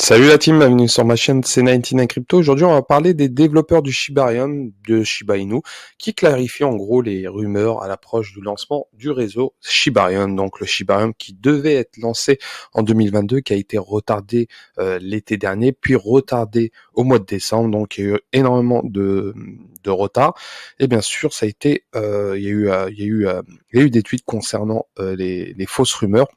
Salut la team, bienvenue sur ma chaîne C99 Crypto. Aujourd'hui, on va parler des développeurs du Shibarium de Shiba Inu qui clarifient en gros les rumeurs à l'approche du lancement du réseau Shibarium. Donc le Shibarium qui devait être lancé en 2022, qui a été retardé l'été dernier, puis retardé au mois de décembre. Donc il y a eu énormément de retard. Et bien sûr, ça a été, il y a eu des tweets concernant les fausses rumeurs.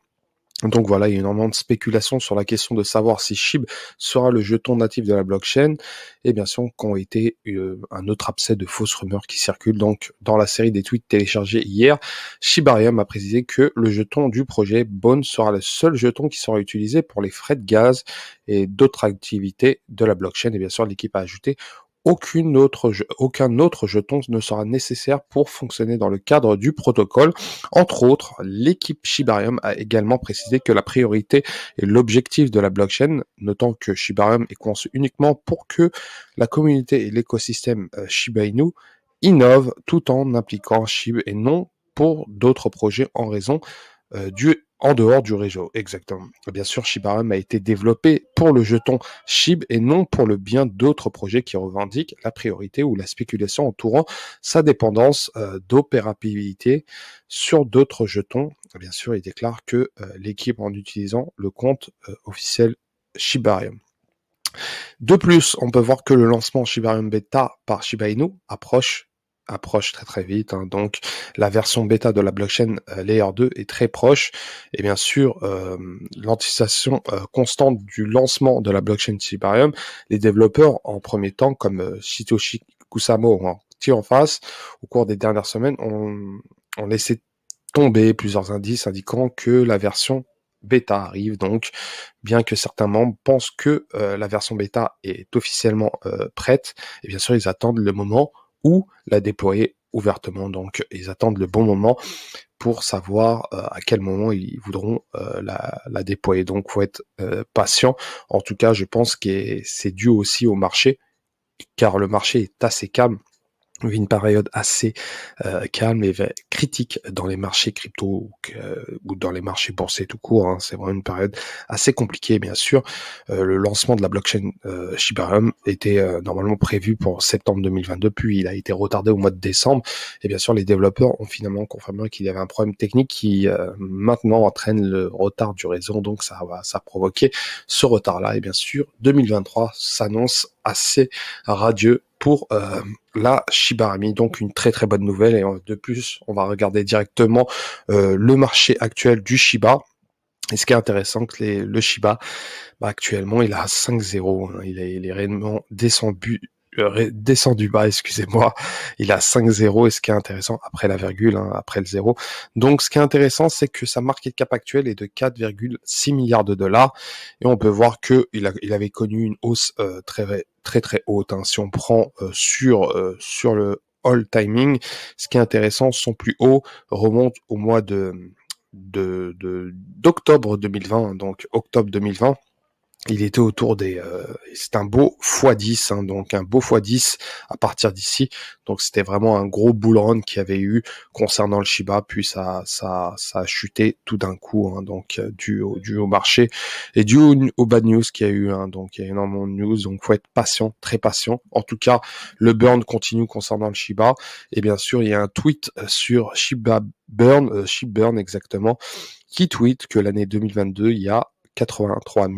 Donc voilà, il y a énormément de spéculation sur la question de savoir si SHIB sera le jeton natif de la blockchain, et bien sûr qu'ont été un autre abcès de fausses rumeurs qui circulent. Donc dans la série des tweets téléchargés hier, Shibarium a précisé que le jeton du projet Bone sera le seul jeton qui sera utilisé pour les frais de gaz et d'autres activités de la blockchain. Et bien sûr, l'équipe a ajouté aucun autre jeton ne sera nécessaire pour fonctionner dans le cadre du protocole. Entre autres, l'équipe Shibarium a également précisé que la priorité et l'objectif de la blockchain, notant que Shibarium est conçu uniquement pour que la communauté et l'écosystème Shiba Inu innovent tout en impliquant SHIB et non pour d'autres projets en raison en dehors du réseau, exactement. Bien sûr, Shibarium a été développé pour le jeton SHIB et non pour le bien d'autres projets qui revendiquent la priorité ou la spéculation entourant sa dépendance d'opérabilité sur d'autres jetons. Bien sûr, il déclare que l'équipe en utilisant le compte officiel Shibarium. De plus, on peut voir que le lancement Shibarium Beta par Shiba Inu approche très vite, hein. Donc la version bêta de la blockchain Layer 2 est très proche, et bien sûr l'anticipation constante du lancement de la blockchain Shibarium, les développeurs en premier temps comme Satoshi Kusamo ou en face au cours des dernières semaines ont laissé tomber plusieurs indices indiquant que la version bêta arrive. Donc bien que certains membres pensent que la version bêta est officiellement prête, et bien sûr ils attendent le moment ou la déployer ouvertement. Donc ils attendent le bon moment pour savoir à quel moment ils voudront la déployer. Donc faut être patient. En tout cas, je pense que c'est dû aussi au marché, car le marché est assez calme. On vit une période assez calme et critique dans les marchés crypto ou dans les marchés boursiers tout court, hein. C'est vraiment une période assez compliquée, bien sûr. Le lancement de la blockchain Shibarium était normalement prévu pour septembre 2022, puis il a été retardé au mois de décembre. Et bien sûr, les développeurs ont finalement confirmé qu'il y avait un problème technique qui maintenant entraîne le retard du réseau. Donc ça a provoqué ce retard-là. Et bien sûr, 2023 s'annonce assez radieux pour la Shibarami, donc une très très bonne nouvelle. Et de plus, on va regarder directement le marché actuel du Shiba. Et ce qui est intéressant, que le Shiba, actuellement, il est à 5,0. Hein. Il est réellement descendu bas, excusez-moi. Il a 5,0, et ce qui est intéressant, après la virgule, hein, après le zéro. Donc, ce qui est intéressant, c'est que sa market cap actuelle est de 4,6 milliards de dollars. Et on peut voir que il avait connu une hausse très haute. Hein. Si on prend sur le all timing, ce qui est intéressant, son plus haut remonte au mois d'octobre 2020, donc octobre 2020. Il était autour c'est un beau x10, hein, donc un beau x10 à partir d'ici. Donc c'était vraiment un gros bull run qu'il y avait eu concernant le Shiba, puis ça a chuté tout d'un coup, hein, donc dû au marché et dû au bad news qu'il y a eu, hein. Donc il y a énormément de news, donc faut être patient, très patient. En tout cas, le burn continue concernant le Shiba, et bien sûr il y a un tweet sur ShibBurn exactement, qui tweet que l'année 2022 il y a 83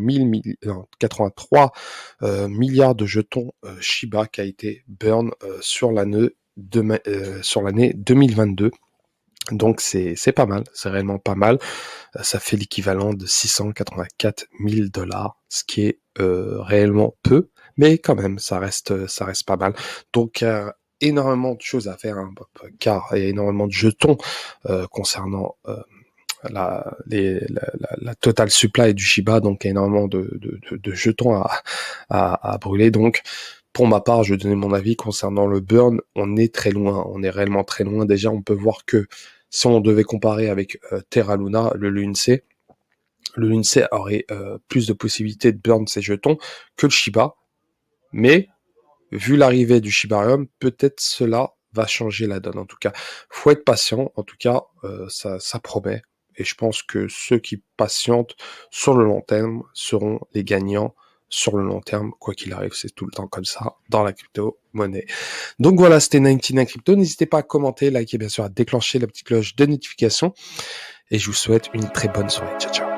milliards de jetons Shiba qui a été burn sur l'année 2022. Donc c'est pas mal, c'est réellement pas mal. Ça fait l'équivalent de 684 000 dollars, ce qui est réellement peu, mais quand même ça reste pas mal. Donc énormément de choses à faire, hein, car il y a énormément de jetons concernant la total supply du Shiba, donc il y a énormément de jetons à brûler. Donc pour ma part, je vais donner mon avis concernant le burn. On est très loin, on est réellement très loin. Déjà, on peut voir que si on devait comparer avec Terra Luna, le LUNC aurait plus de possibilités de burn ses jetons que le Shiba. Mais vu l'arrivée du Shibarium, peut-être cela va changer la donne. En tout cas, faut être patient. En tout cas, ça promet. Et je pense que ceux qui patientent sur le long terme seront les gagnants sur le long terme, quoi qu'il arrive, c'est tout le temps comme ça dans la crypto-monnaie. Donc voilà, c'était 99 Crypto. N'hésitez pas à commenter, liker, bien sûr, à déclencher la petite cloche de notification. Et je vous souhaite une très bonne soirée. Ciao, ciao.